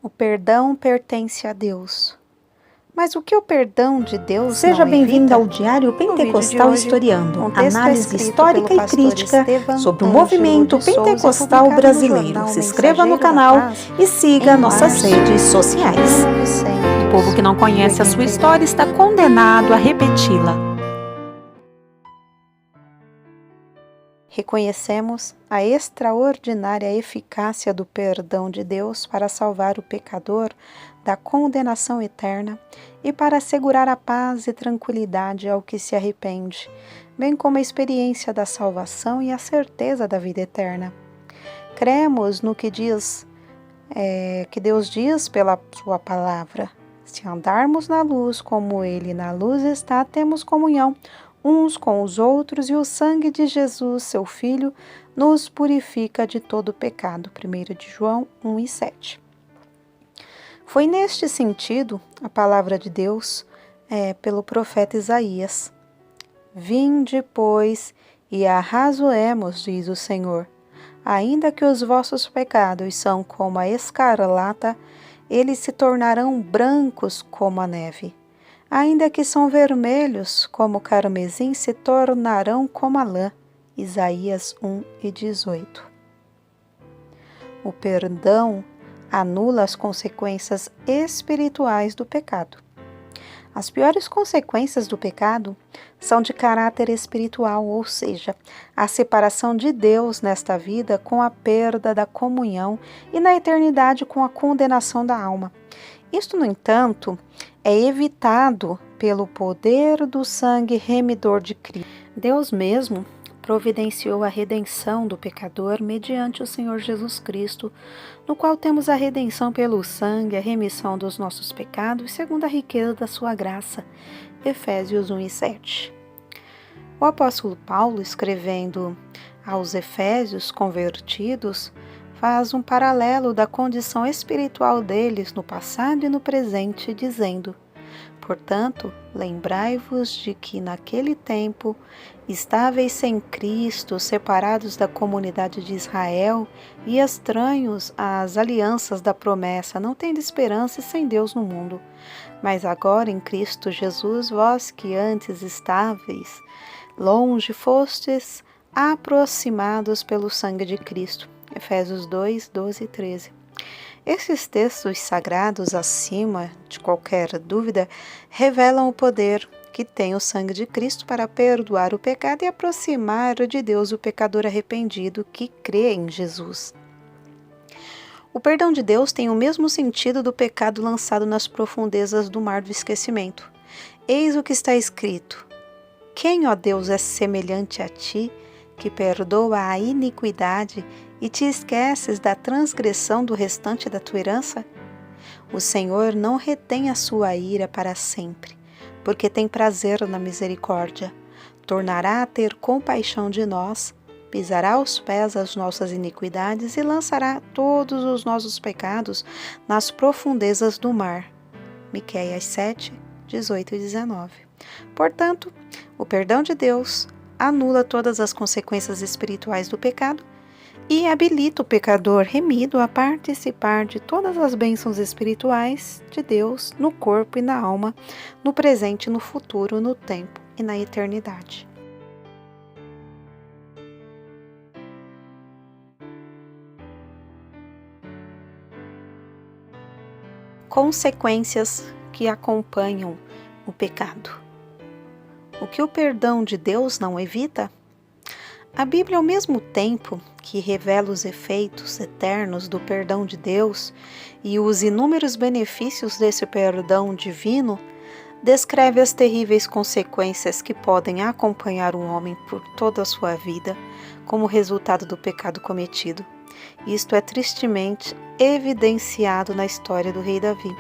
O perdão pertence a Deus. Mas o que o perdão de Deus Seja não bem-vindo evita? ao Diário Pentecostal Historiando, análise histórica e crítica sobre o movimento pentecostal brasileiro. Se inscreva no canal e siga nossas redes sociais. O povo que não conhece a sua história está condenado a repeti-la. Reconhecemos a extraordinária eficácia do perdão de Deus para salvar o pecador da condenação eterna e para assegurar a paz e tranquilidade ao que se arrepende, bem como a experiência da salvação e a certeza da vida eterna. Cremos no que Deus diz pela sua palavra. Se andarmos na luz como Ele na luz está, temos comunhão uns com os outros, e o sangue de Jesus, seu Filho, nos purifica de todo pecado. 1 de João 1:7. Foi neste sentido a palavra de Deus pelo profeta Isaías. Vinde, pois, e arrazoemos, diz o Senhor. Ainda que os vossos pecados são como a escarlata, eles se tornarão brancos como a neve. Ainda que são vermelhos como o carmesim, se tornarão como a lã. Isaías 1:18. O perdão anula as consequências espirituais do pecado. As piores consequências do pecado são de caráter espiritual, ou seja, a separação de Deus nesta vida com a perda da comunhão e na eternidade com a condenação da alma. Isto, no entanto, é evitado pelo poder do sangue remidor de Cristo. Deus mesmo providenciou a redenção do pecador mediante o Senhor Jesus Cristo, no qual temos a redenção pelo sangue, a remissão dos nossos pecados, segundo a riqueza da sua graça. Efésios 1:7. O apóstolo Paulo, escrevendo aos Efésios convertidos, faz um paralelo da condição espiritual deles no passado e no presente, dizendo: portanto, lembrai-vos de que naquele tempo estáveis sem Cristo, separados da comunidade de Israel e estranhos às alianças da promessa, não tendo esperança e sem Deus no mundo. Mas agora em Cristo Jesus, vós que antes estáveis longe, fostes aproximados pelo sangue de Cristo. Efésios 2:12 e 13. Esses textos sagrados, acima de qualquer dúvida, revelam o poder que tem o sangue de Cristo para perdoar o pecado e aproximar de Deus o pecador arrependido que crê em Jesus. O perdão de Deus tem o mesmo sentido do pecado lançado nas profundezas do mar do esquecimento. Eis o que está escrito: quem, ó Deus, é semelhante a ti, que perdoa a iniquidade e te esqueces da transgressão do restante da tua herança? O Senhor não retém a sua ira para sempre, porque tem prazer na misericórdia. Tornará a ter compaixão de nós, pisará aos pés as nossas iniquidades e lançará todos os nossos pecados nas profundezas do mar. Miqueias 7:18 e 19. Portanto, o perdão de Deus anula todas as consequências espirituais do pecado e habilita o pecador remido a participar de todas as bênçãos espirituais de Deus no corpo e na alma, no presente, no futuro, no tempo e na eternidade. Consequências que acompanham o pecado. O que o perdão de Deus não evita? A Bíblia, ao mesmo tempo que revela os efeitos eternos do perdão de Deus e os inúmeros benefícios desse perdão divino, descreve as terríveis consequências que podem acompanhar um homem por toda a sua vida como resultado do pecado cometido. Isto é tristemente evidenciado na história do rei Davi.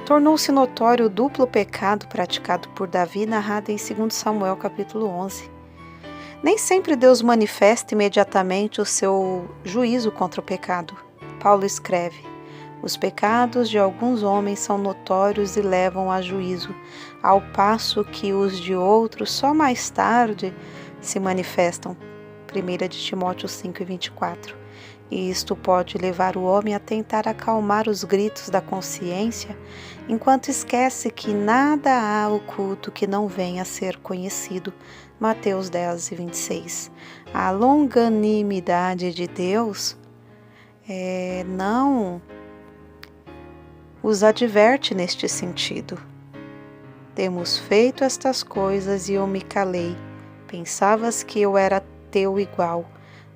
Tornou-se notório o duplo pecado praticado por Davi, narrado em 2 Samuel capítulo 11. Nem sempre Deus manifesta imediatamente o seu juízo contra o pecado. Paulo escreve: os pecados de alguns homens são notórios e levam a juízo, ao passo que os de outros só mais tarde se manifestam. 1 de Timóteo 5:24. e isto pode levar o homem a tentar acalmar os gritos da consciência, enquanto esquece que nada há oculto que não venha a ser conhecido. Mateus 10:26. A longanimidade de Deus não os adverte neste sentido. Temos feito estas coisas e eu me calei. Pensavas que eu era teu igual,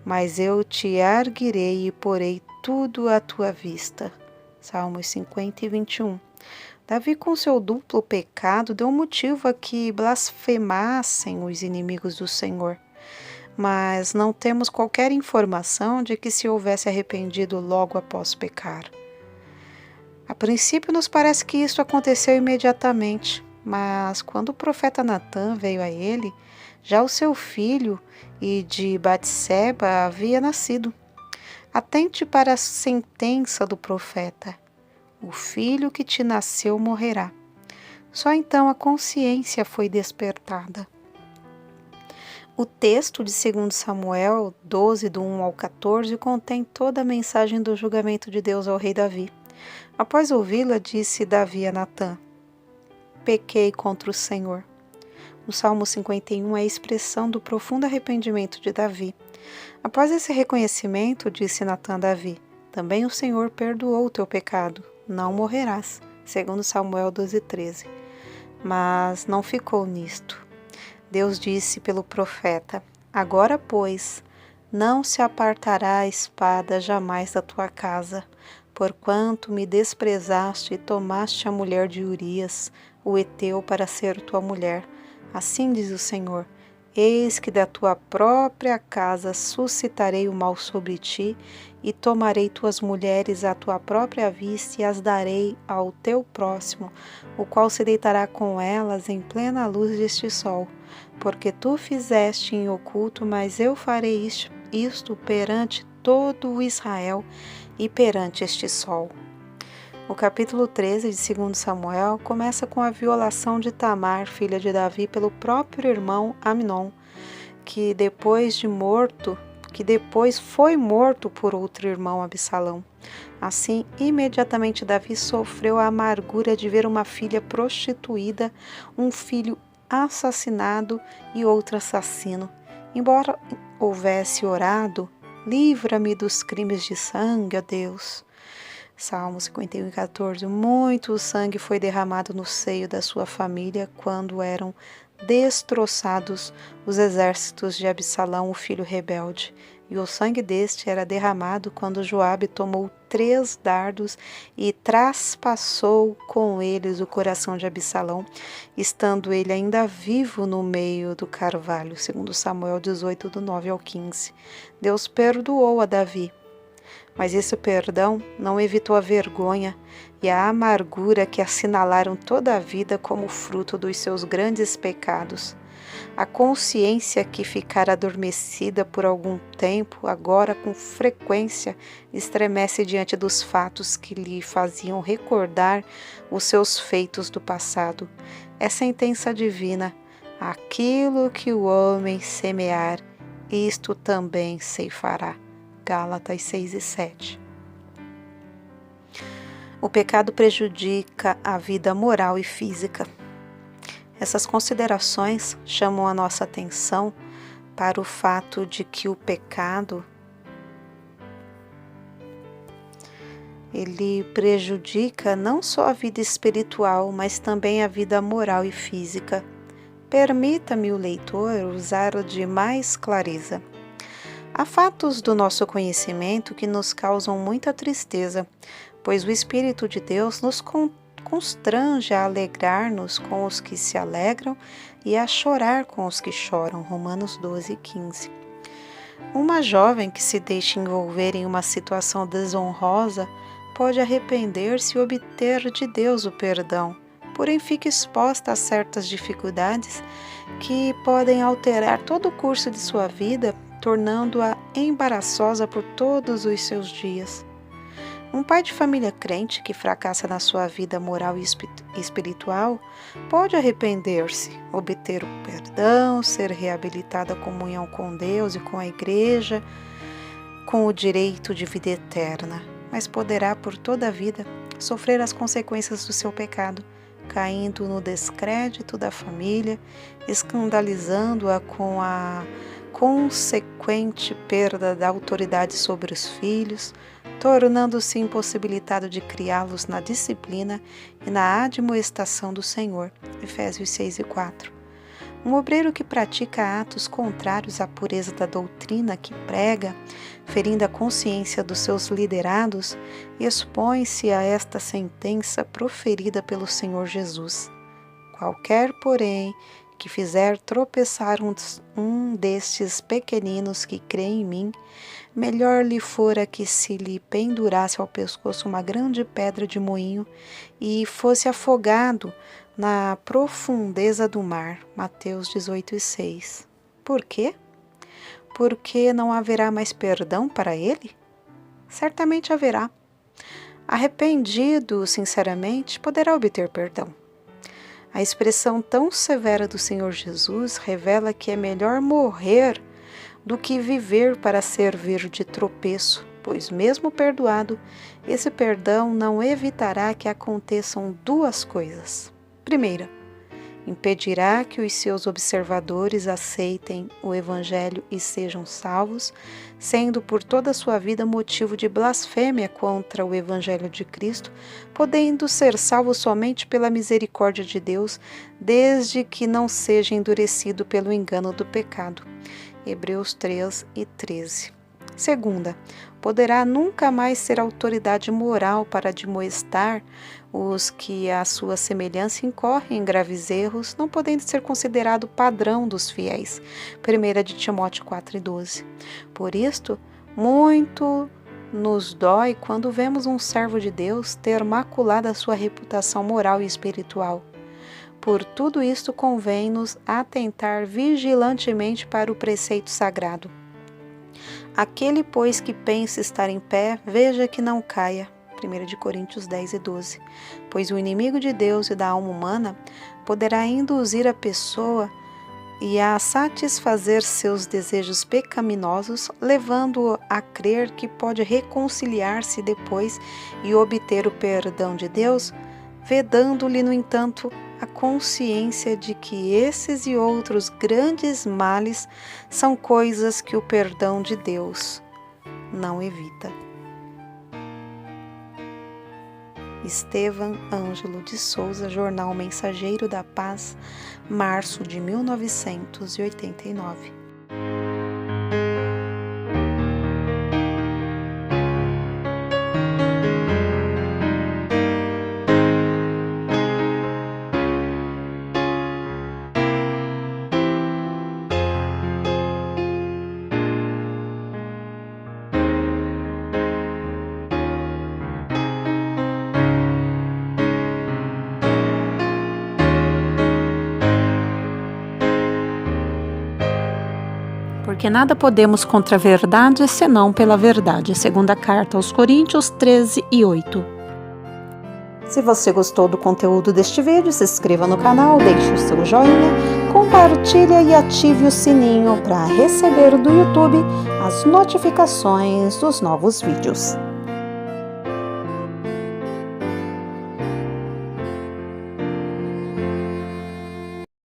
mas eu te erguerei e porei tudo à tua vista. Salmos 50:21. Davi, com seu duplo pecado, deu motivo a que blasfemassem os inimigos do Senhor. Mas não temos qualquer informação de que se houvesse arrependido logo após pecar. A princípio nos parece que isso aconteceu imediatamente, mas quando o profeta Natã veio a ele, já o seu filho e de Batseba havia nascido. Atente para a sentença do profeta: o filho que te nasceu morrerá. Só então a consciência foi despertada. O texto de 2 Samuel 12, do 1 ao 14, contém toda a mensagem do julgamento de Deus ao rei Davi. Após ouvi-la, disse Davi a Natã: pequei contra o Senhor. O Salmo 51 é a expressão do profundo arrependimento de Davi. Após esse reconhecimento, disse Natã a Davi: também o Senhor perdoou o teu pecado, não morrerás. 2 Samuel 12:13. Mas não ficou nisto. Deus disse pelo profeta: agora, pois, não se apartará a espada jamais da tua casa, porquanto me desprezaste e tomaste a mulher de Urias, o heteu, para ser tua mulher. Assim diz o Senhor: eis que da tua própria casa suscitarei o mal sobre ti, e tomarei tuas mulheres à tua própria vista e as darei ao teu próximo, o qual se deitará com elas em plena luz deste sol. Porque tu fizeste em oculto, mas eu farei isto perante todo o Israel e perante este sol. O capítulo 13 de 2 Samuel começa com a violação de Tamar, filha de Davi, pelo próprio irmão Amnon, que depois foi morto por outro irmão, Absalão. Assim, imediatamente Davi sofreu a amargura de ver uma filha prostituída, um filho assassinado e outro assassino. Embora houvesse orado: livra-me dos crimes de sangue, ó Deus. Salmo 51:14. Muito sangue foi derramado no seio da sua família quando eram destroçados os exércitos de Absalão, o filho rebelde. E o sangue deste era derramado quando Joabe tomou 3 dardos e traspassou com eles o coração de Absalão, estando ele ainda vivo no meio do carvalho. 2 Samuel 18, do 9 ao 15. Deus perdoou a Davi, mas esse perdão não evitou a vergonha e a amargura que assinalaram toda a vida como fruto dos seus grandes pecados. A consciência que ficara adormecida por algum tempo, agora com frequência estremece diante dos fatos que lhe faziam recordar os seus feitos do passado. É sentença divina: aquilo que o homem semear, isto também ceifará. Gálatas 6:7. O pecado prejudica a vida moral e física. Essas considerações chamam a nossa atenção para o fato de que o pecado ele prejudica não só a vida espiritual, mas também a vida moral e física. Permita-me o leitor usá-lo de mais clareza. Há fatos do nosso conhecimento que nos causam muita tristeza, pois o Espírito de Deus nos constrange a alegrar-nos com os que se alegram e a chorar com os que choram. Romanos 12:15. Uma jovem que se deixa envolver em uma situação desonrosa pode arrepender-se e obter de Deus o perdão, porém fica exposta a certas dificuldades que podem alterar todo o curso de sua vida, tornando-a embaraçosa por todos os seus dias. Um pai de família crente que fracassa na sua vida moral e espiritual pode arrepender-se, obter o perdão, ser reabilitado à comunhão com Deus e com a igreja, com o direito de vida eterna, mas poderá por toda a vida sofrer as consequências do seu pecado, caindo no descrédito da família, escandalizando-a com a consequente perda da autoridade sobre os filhos, tornando-se impossibilitado de criá-los na disciplina e na admoestação do Senhor. Efésios 6:4. Um obreiro que pratica atos contrários à pureza da doutrina que prega, ferindo a consciência dos seus liderados, expõe-se a esta sentença proferida pelo Senhor Jesus. Qualquer, porém, que fizer tropeçar um destes pequeninos que crê em mim, melhor lhe fora que se lhe pendurasse ao pescoço uma grande pedra de moinho e fosse afogado na profundeza do mar. Mateus 18:6. Por quê? Porque não haverá mais perdão para ele? Certamente haverá. Arrependido sinceramente, poderá obter perdão. A expressão tão severa do Senhor Jesus revela que é melhor morrer do que viver para servir de tropeço, pois mesmo perdoado, esse perdão não evitará que aconteçam duas coisas. Primeira, impedirá que os seus observadores aceitem o Evangelho e sejam salvos, sendo por toda a sua vida motivo de blasfêmia contra o Evangelho de Cristo, podendo ser salvo somente pela misericórdia de Deus, desde que não seja endurecido pelo engano do pecado. Hebreus 3:13. Segunda, poderá nunca mais ser autoridade moral para admoestar os que à sua semelhança incorrem em graves erros, não podendo ser considerado padrão dos fiéis. 1 de Timóteo 4:12. Por isto, muito nos dói quando vemos um servo de Deus ter maculado a sua reputação moral e espiritual. Por tudo isto convém-nos atentar vigilantemente para o preceito sagrado. Aquele, pois, que pensa estar em pé, veja que não caia. 1 de Coríntios 10:12. Pois o inimigo de Deus e da alma humana poderá induzir a pessoa e a satisfazer seus desejos pecaminosos, levando-o a crer que pode reconciliar-se depois e obter o perdão de Deus, vedando-lhe, no entanto, a consciência de que esses e outros grandes males são coisas que o perdão de Deus não evita. Estevam Ângelo de Souza, Jornal Mensageiro da Paz, março de 1989. Porque nada podemos contra a verdade, senão pela verdade. Segunda carta aos Coríntios 13:8. Se você gostou do conteúdo deste vídeo, se inscreva no canal, deixe o seu joinha, compartilhe e ative o sininho para receber do YouTube as notificações dos novos vídeos.